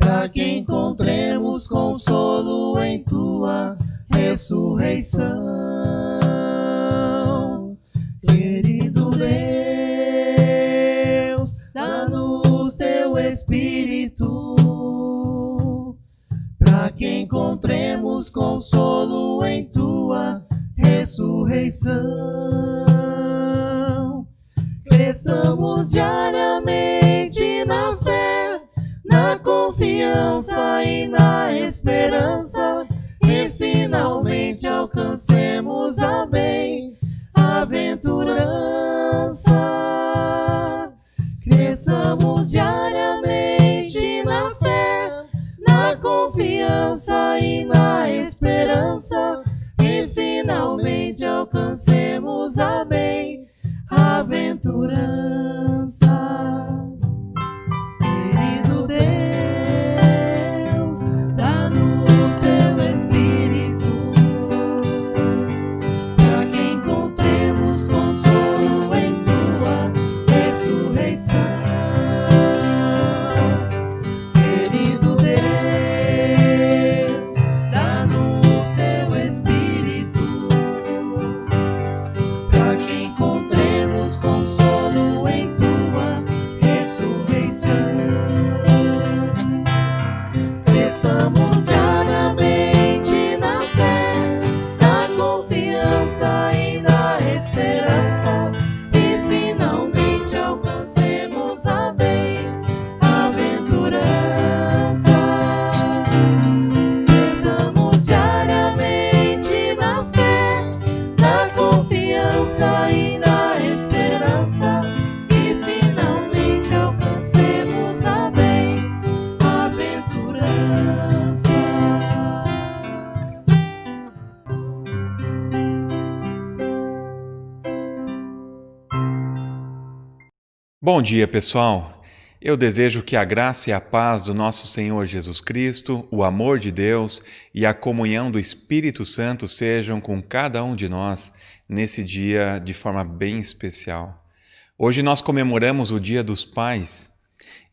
para que encontremos consolo em tua ressurreição. Querido Deus, dá-nos teu Espírito, para que encontremos consolo em tua ressurreição. Cresçamos diariamente na fé, na confiança e na esperança, e finalmente alcancemos a bem-aventurança. Cresçamos diariamente na fé, na confiança e na esperança, e finalmente alcancemos a bem-aventurança. Querido Deus, dá-nos teu Espírito, para que encontremos consolo em tua ressurreição. Querido Deus, dá-nos teu Espírito, para que encontremos consolo em tua ressurreição. Cresçamos diariamente na fé, na confiança e na esperança, e finalmente alcancemos a bem-aventurança. Cresçamos diariamente na fé, na confiança e na esperança, e finalmente alcancemos a bem-aventurança. Bom dia, pessoal! Eu desejo que a graça e a paz do nosso Senhor Jesus Cristo, o amor de Deus e a comunhão do Espírito Santo sejam com cada um de nós nesse dia de forma bem especial. Hoje nós comemoramos o Dia dos Pais.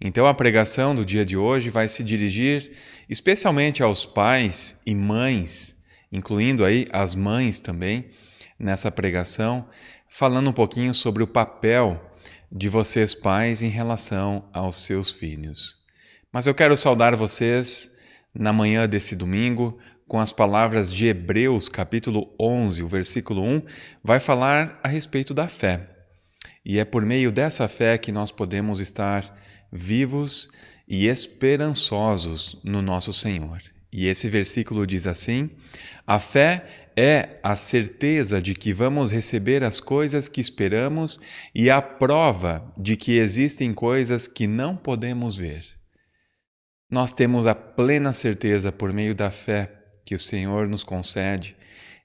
Então a pregação do dia de hoje vai se dirigir especialmente aos pais e mães, incluindo aí as mães também, nessa pregação, falando um pouquinho sobre o papel de vocês pais em relação aos seus filhos. Mas eu quero saudar vocês na manhã desse domingo com as palavras de Hebreus, capítulo 11, o versículo 1, vai falar a respeito da fé. E é por meio dessa fé que nós podemos estar vivos e esperançosos no nosso Senhor. E esse versículo diz assim: a fé é a certeza de que vamos receber as coisas que esperamos e a prova de que existem coisas que não podemos ver. Nós temos a plena certeza, por meio da fé que o Senhor nos concede,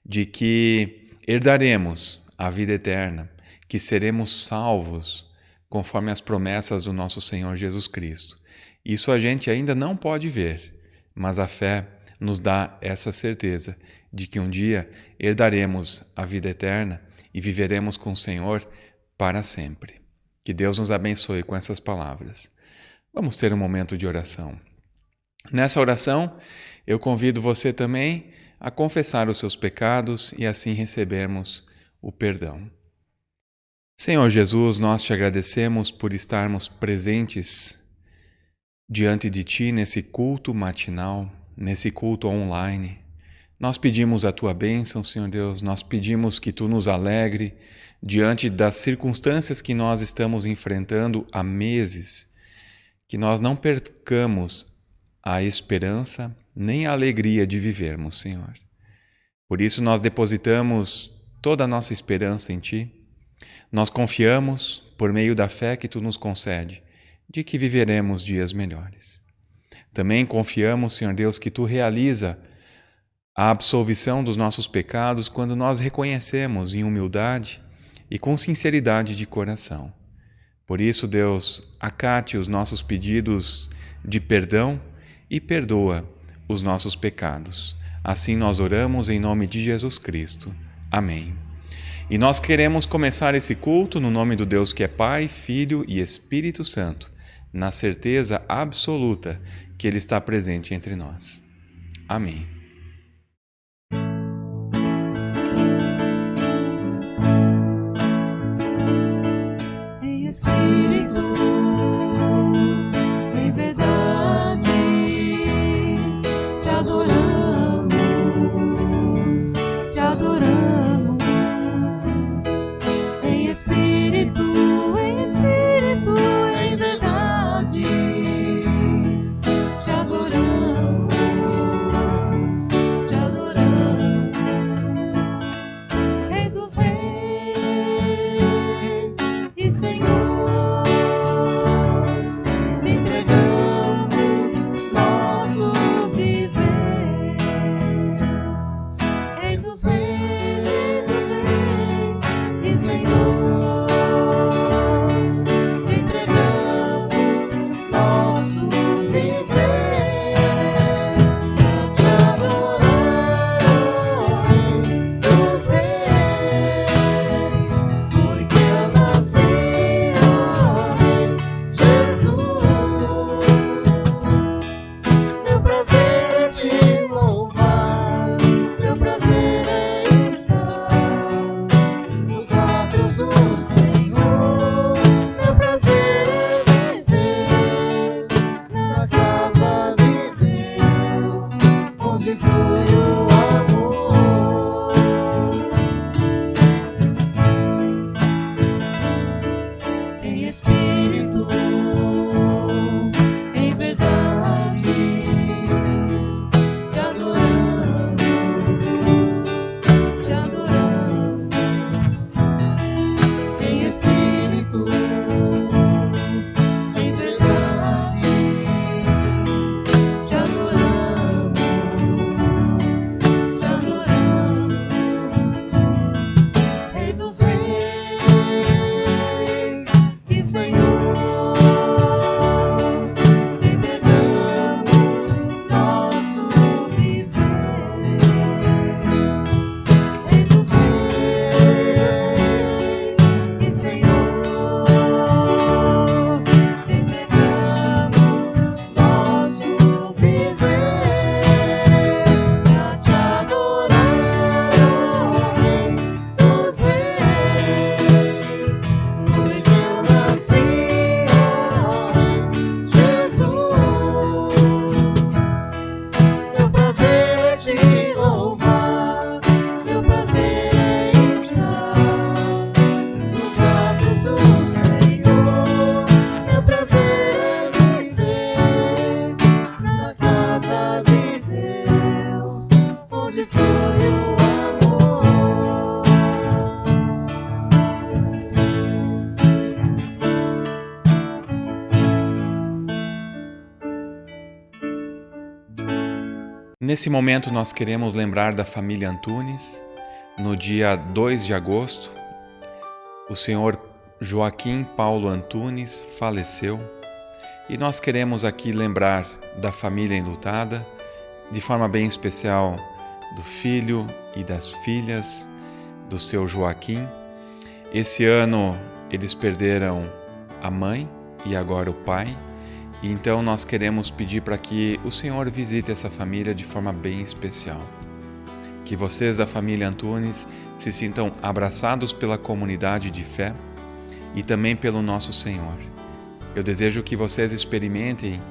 de que herdaremos a vida eterna, que seremos salvos conforme as promessas do nosso Senhor Jesus Cristo. Isso a gente ainda não pode ver, mas a fé nos dá essa certeza de que um dia herdaremos a vida eterna e viveremos com o Senhor para sempre. Que Deus nos abençoe com essas palavras. Vamos ter um momento de oração. Nessa oração, eu convido você também a confessar os seus pecados e assim recebermos o perdão. Senhor Jesus, nós te agradecemos por estarmos presentes diante de Ti nesse culto matinal, nesse culto online. Nós pedimos a Tua bênção, Senhor Deus, nós pedimos que Tu nos alegre diante das circunstâncias que nós estamos enfrentando há meses, que nós não percamos a esperança nem a alegria de vivermos, Senhor. Por isso nós depositamos toda a nossa esperança em Ti. Nós confiamos, por meio da fé que Tu nos concede, de que viveremos dias melhores. Também confiamos, Senhor Deus, que Tu realiza a absolvição dos nossos pecados quando nós reconhecemos em humildade e com sinceridade de coração. Por isso, Deus, acate os nossos pedidos de perdão e perdoa os nossos pecados. Assim nós oramos em nome de Jesus Cristo. Amém. E nós queremos começar esse culto no nome do Deus que é Pai, Filho e Espírito Santo, na certeza absoluta que Ele está presente entre nós. Amém. Em espírito, em verdade, te adoramos, te adoramos. Em espírito, em verdade, te adoramos, te adoramos. Rei dos reis e Senhor, te entregamos nosso viver. Rei dos reis e Senhor, te entregamos nosso viver. Pra te adorar, ó Rei dos reis, foi que eu nasci, ó Rei Jesus. Meu prazer é te louvar, meu prazer é estar nos atos do Senhor. Meu prazer é viver na casa de Deus, onde flui o amor. Em espírito, em verdade, te adoramos, te adoramos. Em espírito, em verdade, te adoramos, te adoramos. Rei dos reis e Senhor, te entregamos nosso viver. Rei dos reis e Senhor, te entregamos nosso viver. Pra te adorar, ó Rei dos reis, foi que eu nasci, ó Rei Jesus. Meu prazer é te louvar, meu prazer é estar nos atos do Senhor. Meu prazer é viver na casa de Deus, onde flui o amor. Nesse momento, nós queremos lembrar da família Antunes. No dia 2 de agosto, o senhor Joaquim Paulo Antunes faleceu. E nós queremos aqui lembrar da família enlutada, de forma bem especial do filho e das filhas do seu Joaquim. Esse ano eles perderam a mãe e agora o pai. E então nós queremos pedir para que o Senhor visite essa família de forma bem especial. Que vocês da família Antunes se sintam abraçados pela comunidade de fé e também pelo nosso Senhor. Eu desejo que vocês experimentem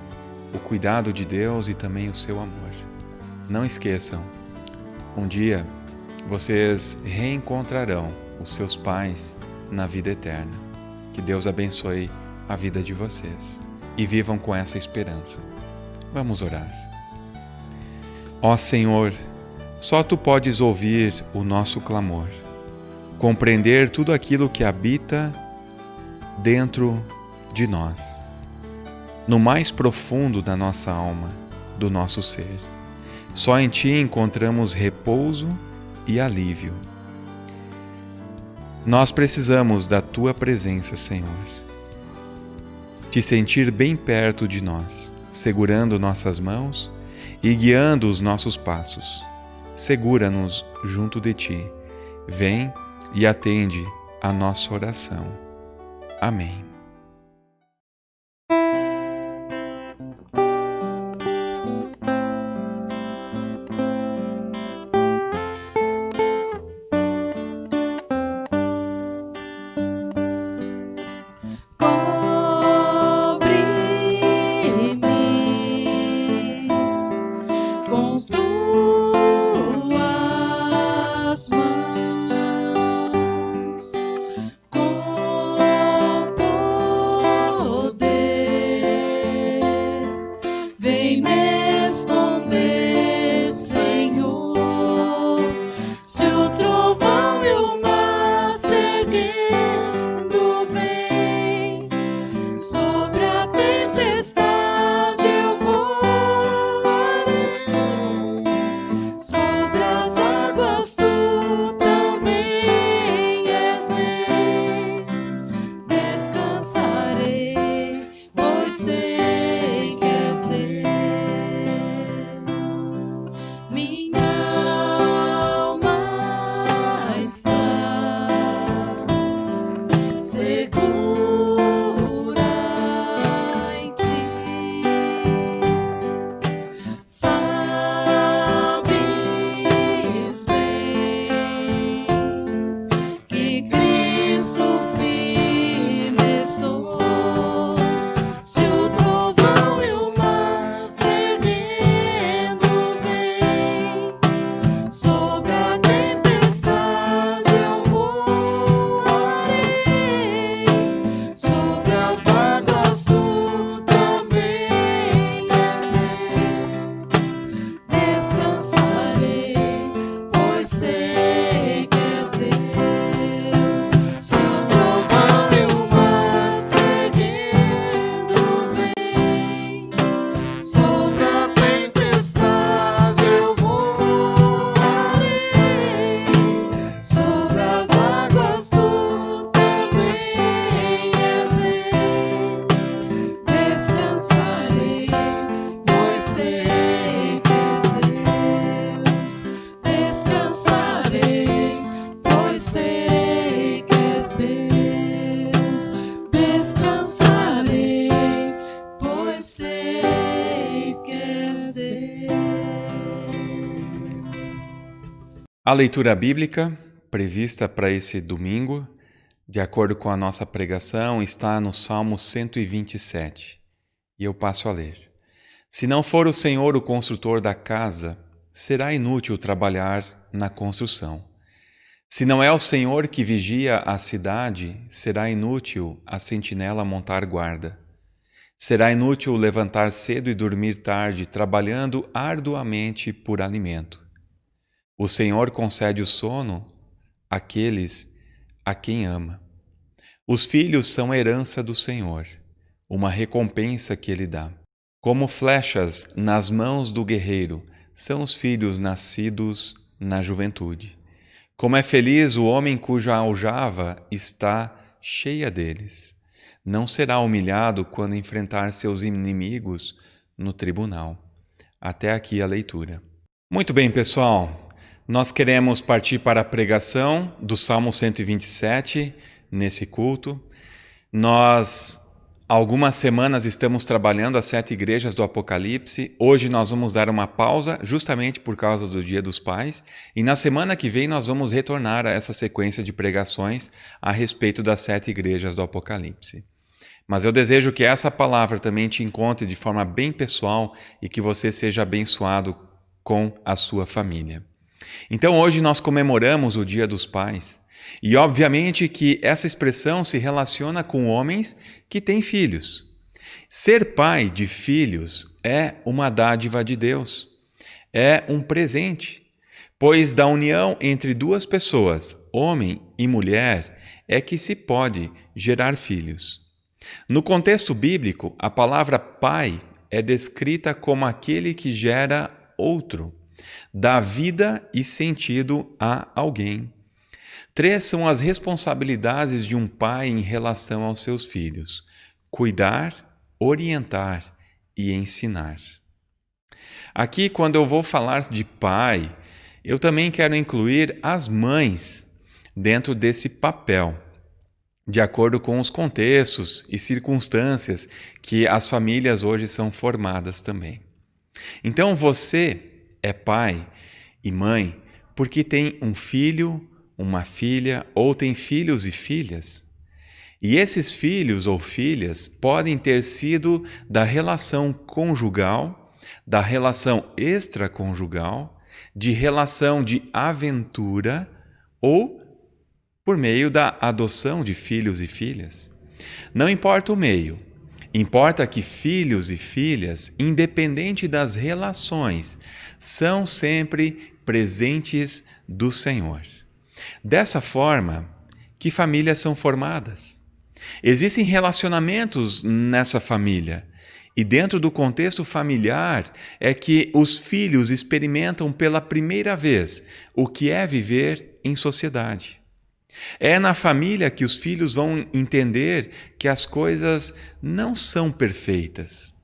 o cuidado de Deus e também o seu amor. Não esqueçam, um dia vocês reencontrarão os seus pais na vida eterna. Que Deus abençoe a vida de vocês e vivam com essa esperança. Vamos orar. Ó Senhor, só Tu podes ouvir o nosso clamor, compreender tudo aquilo que habita dentro de nós, no mais profundo da nossa alma, do nosso ser. Só em Ti encontramos repouso e alívio. Nós precisamos da Tua presença, Senhor. Te sentir bem perto de nós, segurando nossas mãos e guiando os nossos passos. Segura-nos junto de Ti. Vem e atende a nossa oração. Amém. vem me esconder, Senhor. Se o trovão e o mar se erguendo vem, sobre a tempestade eu voarei, sobre as águas tu também és rei. Descansarei, pois sei que és Deus. Minha alma está segura em ti. Sabes bem que Cristo firme estou. Se o trovão e o mar se erguendo vem, sobre a tempestade eu voarei, sobre as águas tu também és rei. Descansarei, pois sei que és Deus. Se o trovão e o mar se erguendo vem, sobre a tempestade eu voarei, sobre as águas tu também és rei. Descansarei, pois sei que és Deus. Descansarei, pois sei que és Deus. Descansarei, pois sei que és Deus. A leitura bíblica prevista para esse domingo, de acordo com a nossa pregação, está no Salmo 127. E eu passo a ler. Se não for o Senhor o construtor da casa, será inútil trabalhar na construção. Se não é o Senhor que vigia a cidade, será inútil a sentinela montar guarda. Será inútil levantar cedo e dormir tarde, trabalhando arduamente por alimento. O Senhor concede o sono àqueles a quem ama. Os filhos são herança do Senhor, uma recompensa que Ele dá. Como flechas nas mãos do guerreiro, são os filhos nascidos na juventude. Como é feliz o homem cuja aljava está cheia deles. Não será humilhado quando enfrentar seus inimigos no tribunal. Até aqui a leitura. Muito bem, pessoal. Nós queremos partir para a pregação do Salmo 127 nesse culto. Nós, há algumas semanas, estamos trabalhando as 7 igrejas do Apocalipse. Hoje nós vamos dar uma pausa, justamente por causa do Dia dos Pais. E na semana que vem nós vamos retornar a essa sequência de pregações a respeito das 7 igrejas do Apocalipse. Mas eu desejo que essa palavra também te encontre de forma bem pessoal e que você seja abençoado com a sua família. Então hoje nós comemoramos o Dia dos Pais e obviamente que essa expressão se relaciona com homens que têm filhos. Ser pai de filhos é uma dádiva de Deus, é um presente, pois da união entre duas pessoas, homem e mulher, é que se pode gerar filhos. No contexto bíblico, a palavra pai é descrita como aquele que gera outro, dá vida e sentido a alguém. 3 são as responsabilidades de um pai em relação aos seus filhos: cuidar, orientar e ensinar. Aqui, quando eu vou falar de pai, eu também quero incluir as mães dentro desse papel, de acordo com os contextos e circunstâncias que as famílias hoje são formadas também. Então você é pai e mãe porque tem um filho, uma filha ou tem filhos e filhas. E esses filhos ou filhas podem ter sido da relação conjugal, da relação extraconjugal, de relação de aventura ou por meio da adoção de filhos e filhas. Não importa o meio, Importa que filhos e filhas, independente das relações, são sempre presentes do Senhor. Dessa forma, que famílias são formadas? Existem relacionamentos nessa família. E dentro do contexto familiar é que os filhos experimentam pela primeira vez o que é viver em sociedade. É na família que os filhos vão entender que as coisas não são perfeitas.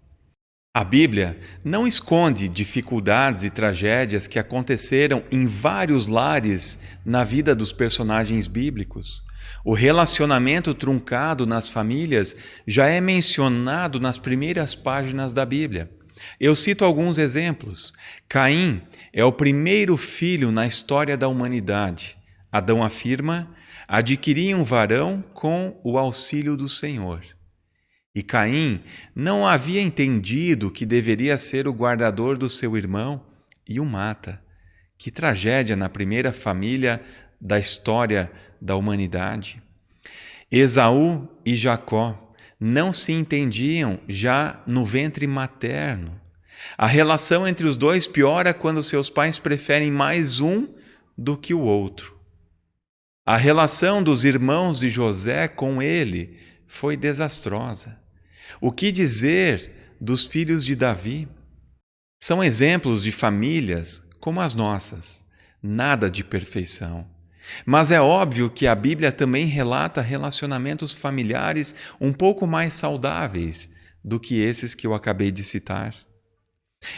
A Bíblia não esconde dificuldades e tragédias que aconteceram em vários lares na vida dos personagens bíblicos. O relacionamento truncado nas famílias já é mencionado nas primeiras páginas da Bíblia. Eu cito alguns exemplos. Caim é o primeiro filho na história da humanidade. Adão afirma: adquiri um varão com o auxílio do Senhor. E Caim não havia entendido que deveria ser o guardador do seu irmão e o mata. Que tragédia na primeira família da história da humanidade. Esaú e Jacó não se entendiam já no ventre materno. A relação entre os dois piora quando seus pais preferem mais um do que o outro. A relação dos irmãos de José com ele foi desastrosa. O que dizer dos filhos de Davi? São exemplos de famílias como as nossas, nada de perfeição. Mas é óbvio que a Bíblia também relata relacionamentos familiares um pouco mais saudáveis do que esses que eu acabei de citar.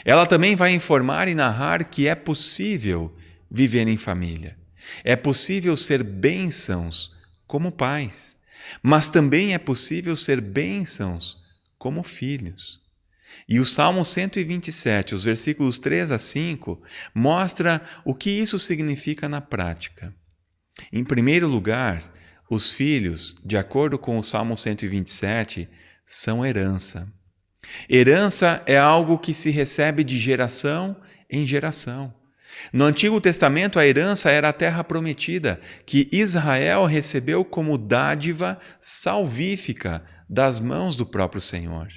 Ela também vai informar e narrar que é possível viver em família. É possível ser bênçãos como pais, mas também é possível ser bênçãos como filhos. E o Salmo 127, os versículos 3 a 5, mostra o que isso significa na prática. Em primeiro lugar, os filhos, de acordo com o Salmo 127, são herança. Herança é algo que se recebe de geração em geração. No Antigo Testamento, a herança era a terra prometida, que Israel recebeu como dádiva salvífica das mãos do próprio Senhor.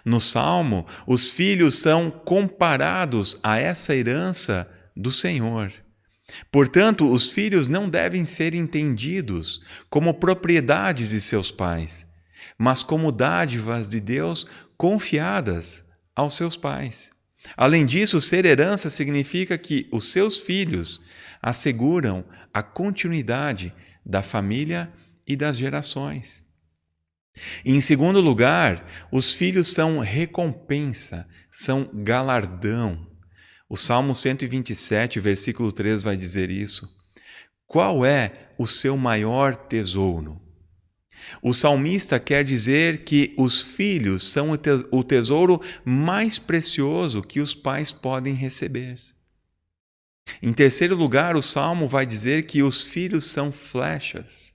No Salmo, os filhos são comparados a essa herança do Senhor. Portanto, os filhos não devem ser entendidos como propriedades de seus pais, mas como dádivas de Deus confiadas aos seus pais. Além disso, ser herança significa que os seus filhos asseguram a continuidade da família e das gerações. E, em segundo lugar, os filhos são recompensa, são galardão. O Salmo 127, versículo 3 vai dizer isso. Qual é o seu maior tesouro? O salmista quer dizer que os filhos são o tesouro mais precioso que os pais podem receber. Em terceiro lugar, o Salmo vai dizer que os filhos são flechas.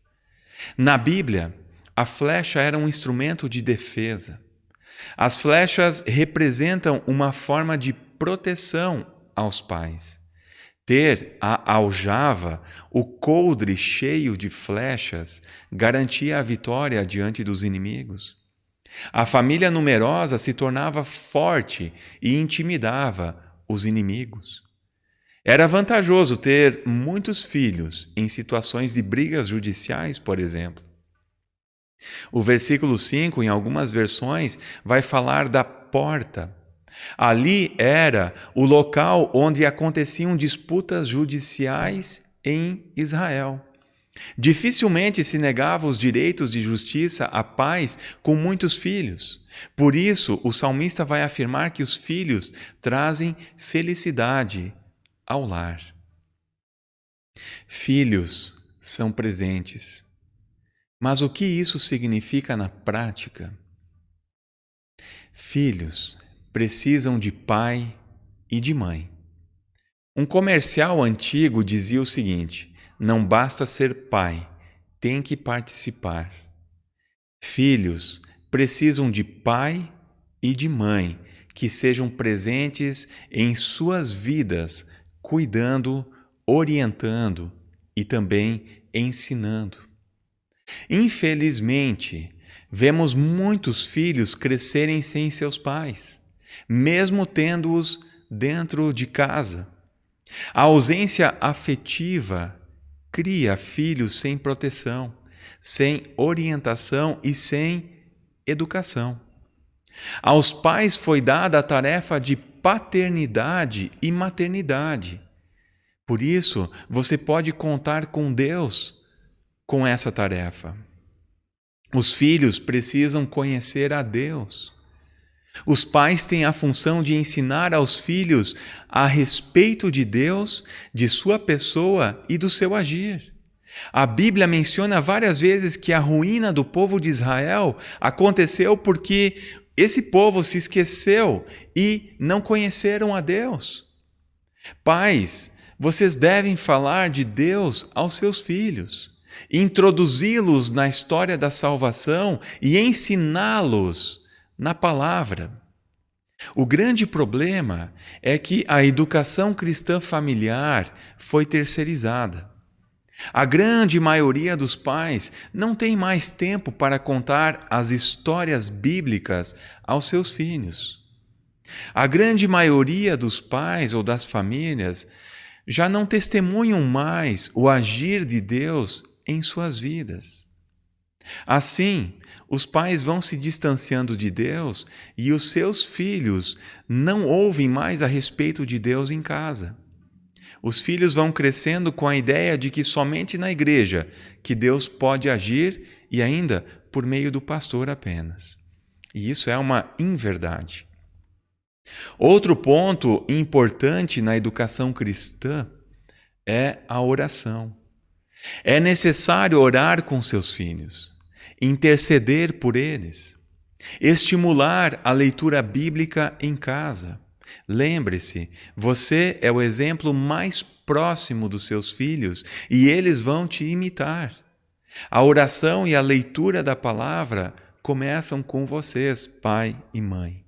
Na Bíblia, a flecha era um instrumento de defesa. As flechas representam uma forma de proteção aos pais. Ter a aljava, o coldre cheio de flechas, garantia a vitória diante dos inimigos. A família numerosa se tornava forte e intimidava os inimigos. Era vantajoso ter muitos filhos em situações de brigas judiciais, por exemplo. O versículo 5, em algumas versões, vai falar da porta. Ali era o local onde aconteciam disputas judiciais em Israel. Dificilmente se negava os direitos de justiça a pais com muitos filhos. Por isso, o salmista vai afirmar que os filhos trazem felicidade ao lar. Filhos são presentes. Mas o que isso significa na prática? Filhos precisam de pai e de mãe. Um comercial antigo dizia o seguinte: não basta ser pai, tem que participar. Filhos precisam de pai e de mãe que sejam presentes em suas vidas, cuidando, orientando e também ensinando. Infelizmente, Vemos muitos filhos crescerem sem seus pais, mesmo tendo-os dentro de casa. A ausência afetiva cria filhos sem proteção, sem orientação e sem educação. Aos pais foi dada a tarefa de paternidade e maternidade. Por isso, você pode contar com Deus com essa tarefa. Os filhos precisam conhecer a Deus. Os pais têm a função de ensinar aos filhos a respeito de Deus, de sua pessoa e do seu agir. A Bíblia menciona várias vezes que a ruína do povo de Israel aconteceu porque esse povo se esqueceu e não conheceram a Deus. Pais, vocês devem falar de Deus aos seus filhos, introduzi-los na história da salvação e ensiná-los na palavra. O grande problema é que a educação cristã familiar foi terceirizada. A grande maioria dos pais não tem mais tempo para contar as histórias bíblicas aos seus filhos. A grande maioria dos pais ou das famílias já não testemunham mais o agir de Deus em suas vidas. Assim, os pais vão se distanciando de Deus e os seus filhos não ouvem mais a respeito de Deus em casa. Os filhos vão crescendo com a ideia de que somente na igreja que Deus pode agir e ainda por meio do pastor apenas. E isso é uma inverdade. Outro ponto importante na educação cristã é a oração. É necessário orar com seus filhos, interceder por eles, estimular a leitura bíblica em casa. Lembre-se, você é o exemplo mais próximo dos seus filhos e eles vão te imitar. A oração e a leitura da palavra começam com vocês, pai e mãe.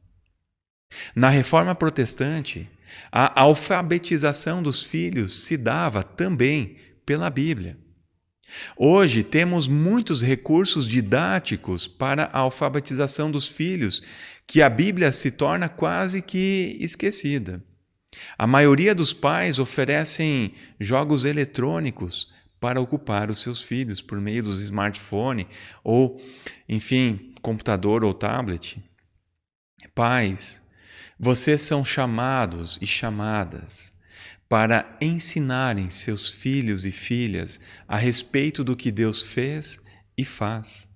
Na Reforma Protestante, a alfabetização dos filhos se dava também pela Bíblia. Hoje temos muitos recursos didáticos para a alfabetização dos filhos, que a Bíblia se torna quase que esquecida. A maioria dos pais oferecem jogos eletrônicos para ocupar os seus filhos por meio dos smartphones ou, enfim, computador ou tablet. Pais, vocês são chamados e chamadas para ensinarem seus filhos e filhas a respeito do que Deus fez e faz.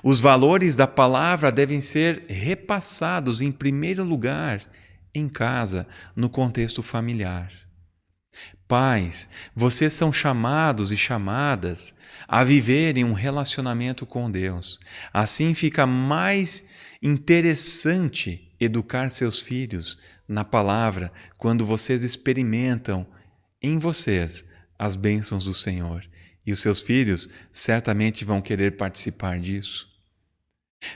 Os valores da palavra devem ser repassados em primeiro lugar em casa, no contexto familiar. Pais, vocês são chamados e chamadas a viverem um relacionamento com Deus. Assim fica mais interessante educar seus filhos na palavra quando vocês experimentam em vocês as bênçãos do Senhor. E os seus filhos certamente vão querer participar disso.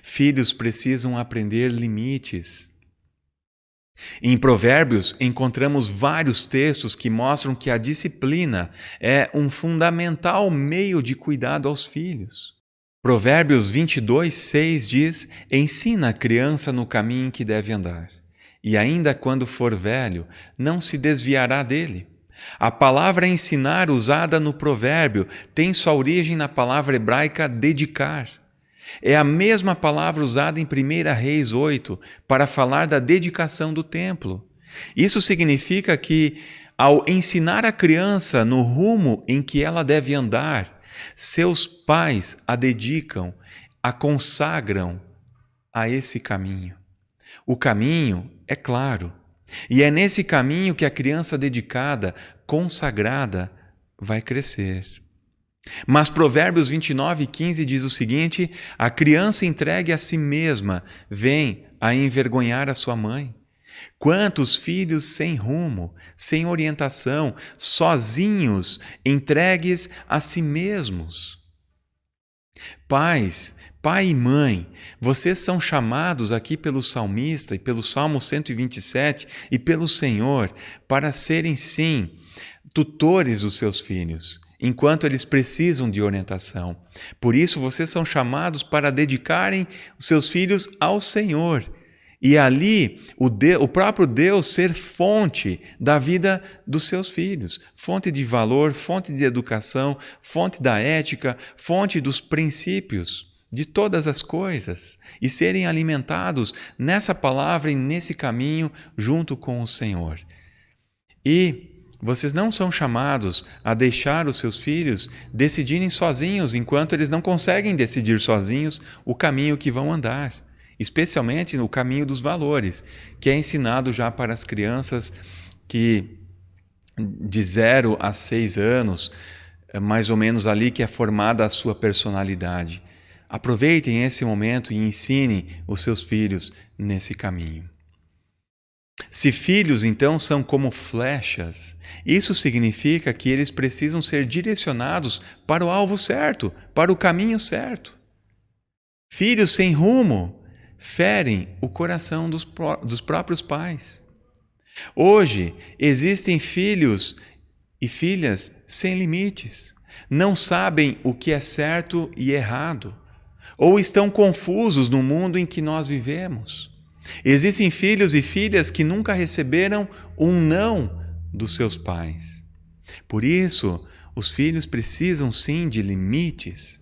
Filhos precisam aprender limites. Em Provérbios, encontramos vários textos que mostram que a disciplina é um fundamental meio de cuidado aos filhos. Provérbios 22:6 diz: ensina a criança no caminho em que deve andar, e ainda quando for velho, não se desviará dele. A palavra ensinar usada no provérbio tem sua origem na palavra hebraica dedicar. É a mesma palavra usada em 1 Reis 8 para falar da dedicação do templo. Isso significa que, ao ensinar a criança no rumo em que ela deve andar, seus pais a dedicam, a consagram a esse caminho. O caminho é claro, e é nesse caminho que a criança dedicada, consagrada, vai crescer. Mas Provérbios 29:15 diz o seguinte: a criança entregue a si mesma vem a envergonhar a sua mãe. Quantos filhos sem rumo, sem orientação, sozinhos, entregues a si mesmos? Pais, pai e mãe, vocês são chamados aqui pelo salmista e pelo Salmo 127 e pelo Senhor para serem, sim, tutores dos seus filhos, enquanto eles precisam de orientação. Por isso, vocês são chamados para dedicarem os seus filhos ao Senhor. E ali, o próprio Deus ser fonte da vida dos seus filhos. Fonte de valor, fonte de educação, fonte da ética, fonte dos princípios de todas as coisas. E serem alimentados nessa palavra e nesse caminho junto com o Senhor. E vocês não são chamados a deixar os seus filhos decidirem sozinhos, enquanto eles não conseguem decidir sozinhos o caminho que vão andar. Especialmente no caminho dos valores, que é ensinado já para as crianças que de 0 a 6 anos, mais ou menos ali que é formada a sua personalidade. Aproveitem esse momento e ensinem os seus filhos nesse caminho. Se filhos, então, são como flechas, isso significa que eles precisam ser direcionados para o alvo certo, para o caminho certo. Filhos sem rumo ferem o coração dos próprios pais. Hoje, existem filhos e filhas sem limites. Não sabem o que é certo e errado. Ou estão confusos no mundo em que nós vivemos. Existem filhos e filhas que nunca receberam um não dos seus pais. Por isso, os filhos precisam sim de limites.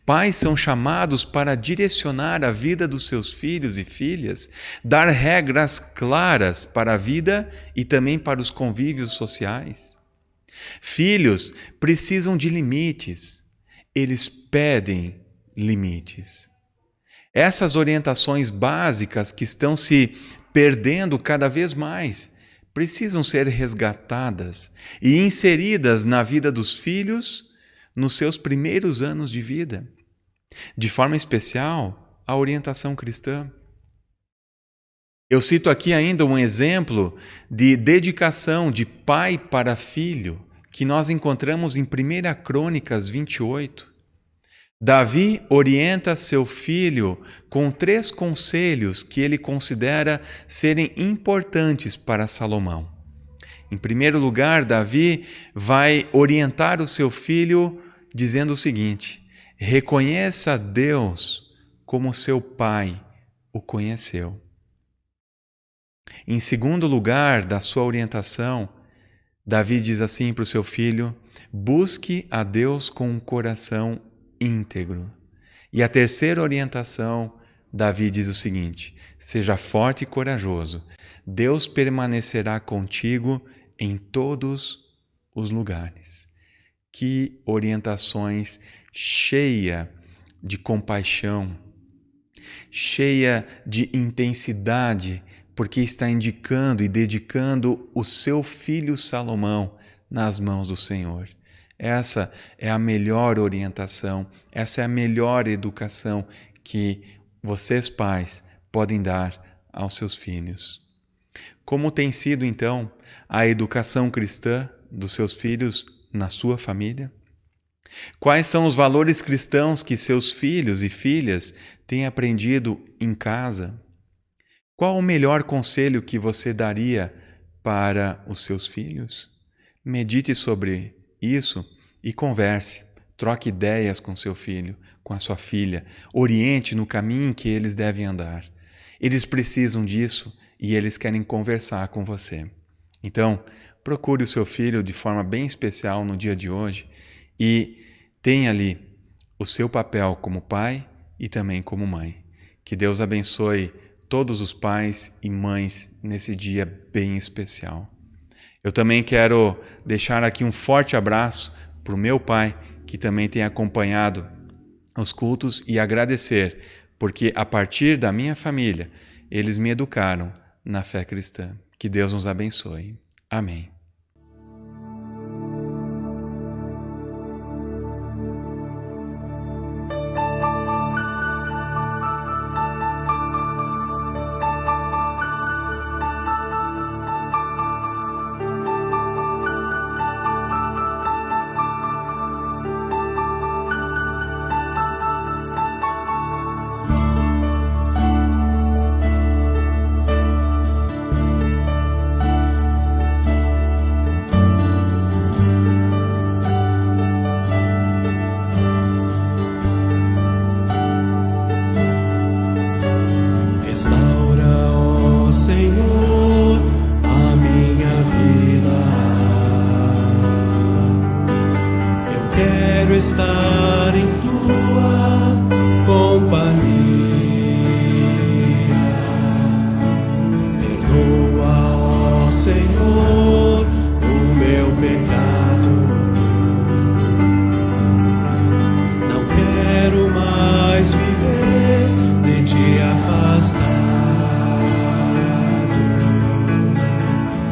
Pais são chamados para direcionar a vida dos seus filhos e filhas, dar regras claras para a vida e também para os convívios sociais. Filhos precisam de limites, eles pedem limites. Essas orientações básicas que estão se perdendo cada vez mais precisam ser resgatadas e inseridas na vida dos filhos nos seus primeiros anos de vida. De forma especial, a orientação cristã. Eu cito aqui ainda um exemplo de dedicação de pai para filho, que nós encontramos em 1 Crônicas 28. Davi orienta seu filho com 3 conselhos que ele considera serem importantes para Salomão. Em primeiro lugar, Davi vai orientar o seu filho dizendo o seguinte: reconheça Deus como seu pai o conheceu. Em segundo lugar da sua orientação, Davi diz assim para o seu filho: busque a Deus com um coração íntegro. E a terceira orientação, Davi diz o seguinte: seja forte e corajoso, Deus permanecerá contigo em todos os lugares. Que orientações cheia de compaixão, cheia de intensidade, porque está indicando e dedicando o seu filho Salomão nas mãos do Senhor. Essa é a melhor orientação, essa é a melhor educação que vocês, pais, podem dar aos seus filhos. Como tem sido, então, a educação cristã dos seus filhos na sua família? Quais são os valores cristãos que seus filhos e filhas têm aprendido em casa? Qual o melhor conselho que você daria para os seus filhos? Medite sobre isso e converse, troque ideias com seu filho, com a sua filha, oriente no caminho que eles devem andar. Eles precisam disso e eles querem conversar com você. Então, procure o seu filho de forma bem especial no dia de hoje e tenha ali o seu papel como pai e também como mãe. Que Deus abençoe todos os pais e mães nesse dia bem especial. Eu também quero deixar aqui um forte abraço para o meu pai, que também tem acompanhado os cultos, e agradecer, porque a partir da minha família, eles me educaram na fé cristã. Que Deus nos abençoe. Amém.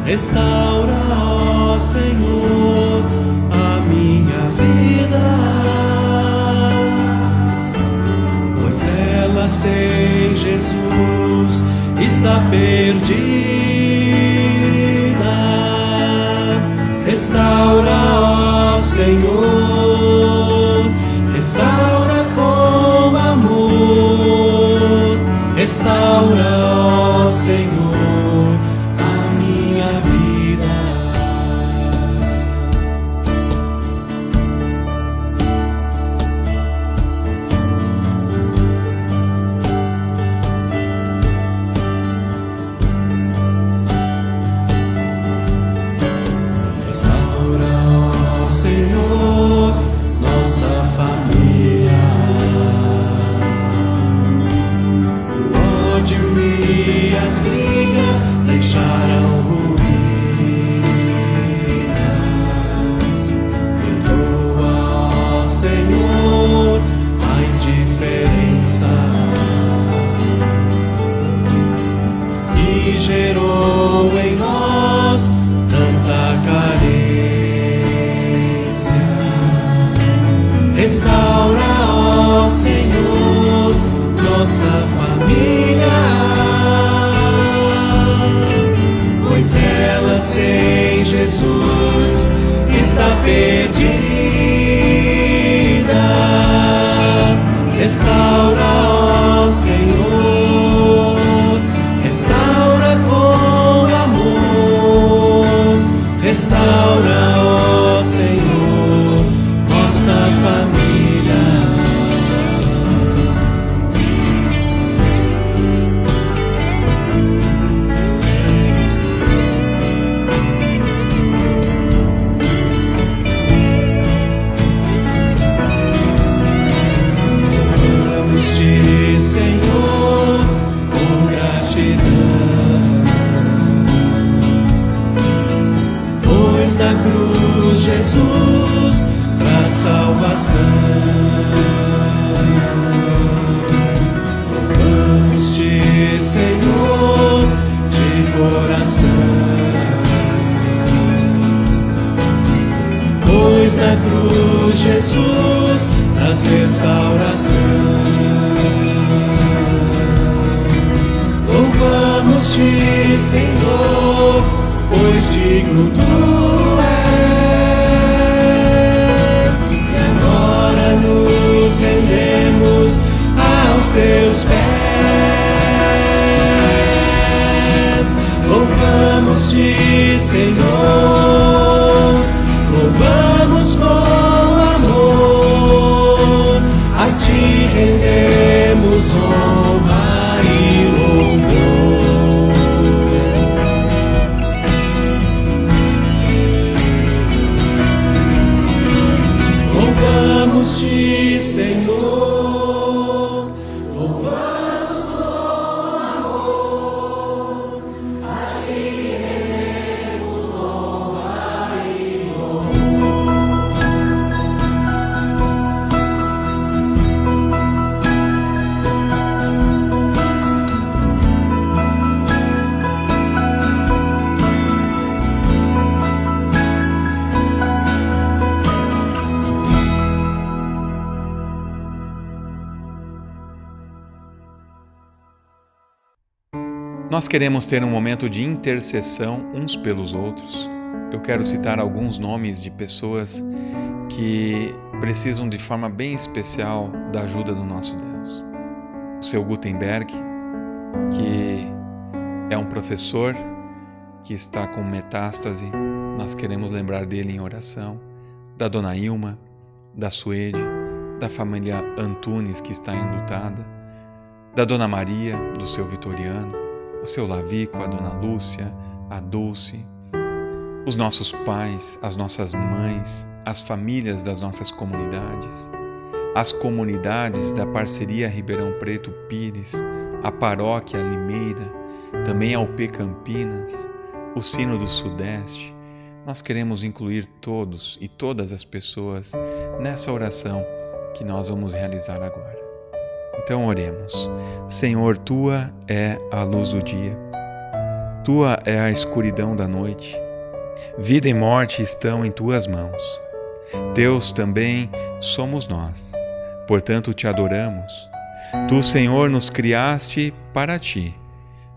Restaura, ó Senhor, a minha vida, pois ela sem Jesus está perdida. Restaura, ó Senhor, restaura com amor. Restaura, ó Senhor, a minha vida. Restaura, ó Senhor, nossa família. O ódio e as brigas deixaram ruínas. Perdoa, ó Senhor, a indiferença que gerou em nós tanta carência. Restaura, ó Senhor, nossa família, pois ela sem Jesus está perdida. Restaura, ó Senhor, restaura com amor. Restaura, ó Senhor, nossa família. Louvamos-te, Senhor, com gratidão, pois da cruz Jesus traz salvação. Louvamos-te, Senhor, de coração, pois da cruz Jesus traz restauração. Louvamos-te, Senhor, pois digno tu és, e agora nos rendemos aos teus pés. Louvamos-te, Senhor, louvamos com amor, a ti rendemos honra e louvor. Louvamos-te, Senhor, louvamos com amor, a ti rendemos honra e louvor. Nós queremos ter um momento de intercessão uns pelos outros. Eu quero citar alguns nomes de pessoas que precisam de forma bem especial da ajuda do nosso Deus. O seu Gutenberg, que é um professor que está com metástase, nós queremos lembrar dele em oração. Da Dona Ilma, da Suede, da família Antunes, que está enlutada, da Dona Maria, do seu Vitoriano, o seu Lavico, a Dona Lúcia, a Dulce, os nossos pais, as nossas mães, as famílias das nossas comunidades, as comunidades da Parceria Ribeirão Preto Pires, a Paróquia Limeira, também a UP Campinas, o Sino do Sudeste. Nós queremos incluir todos e todas as pessoas nessa oração que nós vamos realizar agora. Então oremos. Senhor, Tua é a luz do dia. Tua é a escuridão da noite. Vida e morte estão em tuas mãos. Teus também somos nós, portanto te adoramos. Tu, Senhor, nos criaste para ti,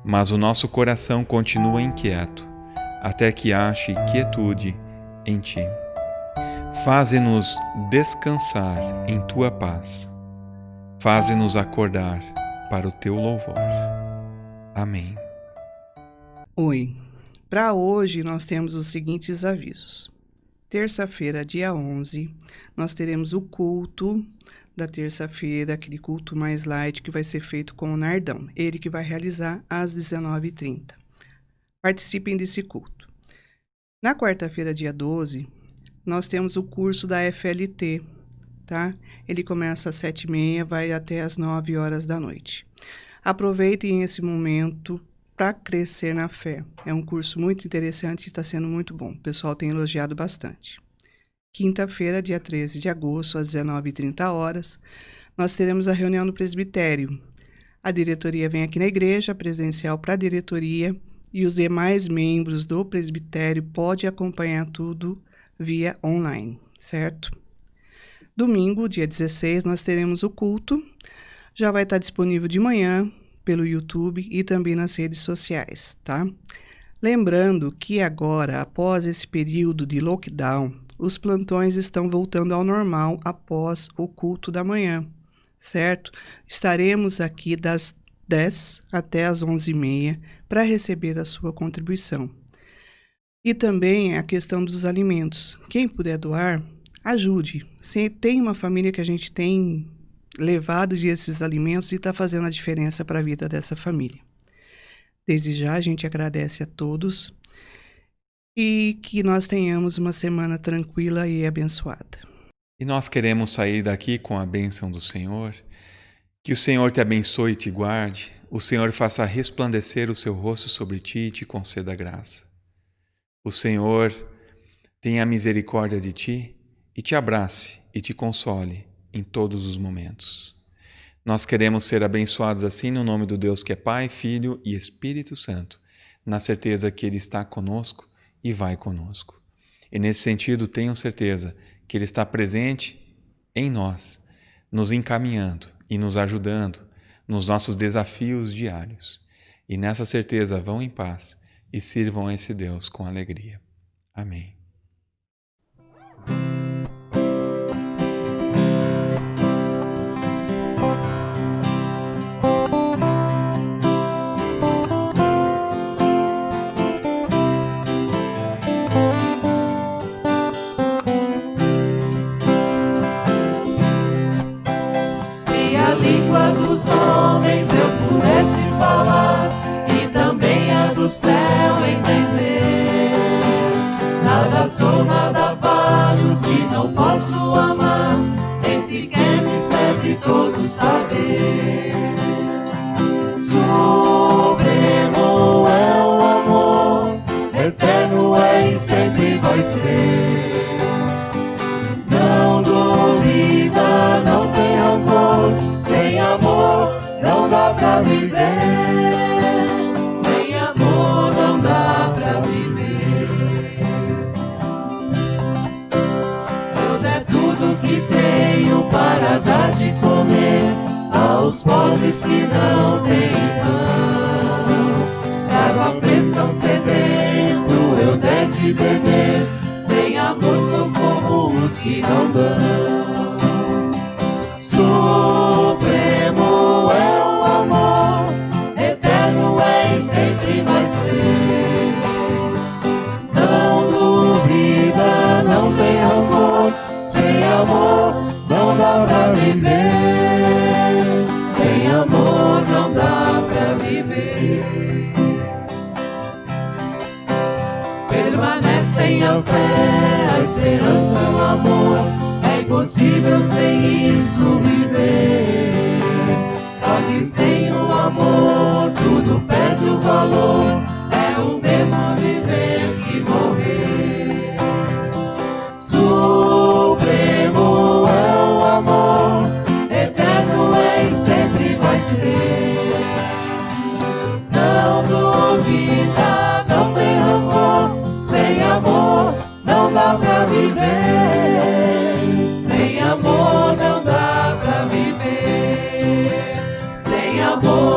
mas o nosso coração continua inquieto, até que ache quietude em ti. Faze-nos descansar em tua paz. Faze-nos acordar para o teu louvor. Amém. Oi, para hoje nós temos os seguintes avisos. Terça-feira, dia 11, nós teremos o culto da terça-feira, aquele culto mais light que vai ser feito com o Nardão, ele que vai realizar às 19h30. Participem desse culto. Na quarta-feira, dia 12, nós temos o curso da FLT, tá? Ele começa às 7h30, vai até às 9h da noite. Aproveitem esse momento para crescer na fé. É um curso muito interessante e está sendo muito bom. O pessoal tem elogiado bastante. Quinta-feira, dia 13 de agosto, às 19h30, nós teremos a reunião no presbitério. A diretoria vem aqui na igreja, presencial para a diretoria, e os demais membros do presbitério podem acompanhar tudo via online, certo? Domingo, dia 16, nós teremos o culto. Já vai estar disponível de manhã pelo YouTube e também nas redes sociais, tá? Lembrando que agora, após esse período de lockdown, os plantões estão voltando ao normal após o culto da manhã, certo? Estaremos aqui das 10 até as 11h30 para receber a sua contribuição. E também a questão dos alimentos. Quem puder doar, ajude. Se tem uma família que a gente tem levado esses alimentos e está fazendo a diferença para a vida dessa família. Desde já, a gente agradece a todos e que nós tenhamos uma semana tranquila e abençoada. E nós queremos sair daqui com a bênção do Senhor. Que o Senhor te abençoe e te guarde. O Senhor faça resplandecer o seu rosto sobre ti e te conceda graça. O Senhor tenha misericórdia de ti e te abrace e te console em todos os momentos. Nós queremos ser abençoados assim no nome do Deus que é Pai, Filho e Espírito Santo, na certeza que Ele está conosco e vai conosco. E nesse sentido, tenham certeza que Ele está presente em nós, nos encaminhando e nos ajudando nos nossos desafios diários. E nessa certeza vão em paz e sirvam a esse Deus com alegria. Amém. Se a língua dos homens eu pudesse falar e também a do céu entender, nada sou, nada valho se não posso amar, nem sequer me serve todo saber. Supremo é o amor, eterno é e sempre vai ser. Não duvida, não tem rancor, sem amor não dá pra viver. Sem amor não dá pra viver. Se eu der tudo que tenho para dar de comer aos pobres que não têm pão, se água fresca ao sedento eu der de beber, sem amor sou como os que não dão. Supremo é o amor, eterno é e sempre vai ser. Não duvida, não tem rancor, sem amor não dá pra viver. Sem amor não dá pra viver. Permanecem a fé, a esperança, o amor. É impossível sem isso viver. Só que sem o amor tudo perde o valor. É o mesmo viver que morrer. Supremo é o amor, eterno é e sempre vai ser. Não duvida. viver. Sem amor não dá pra viver. Sem amor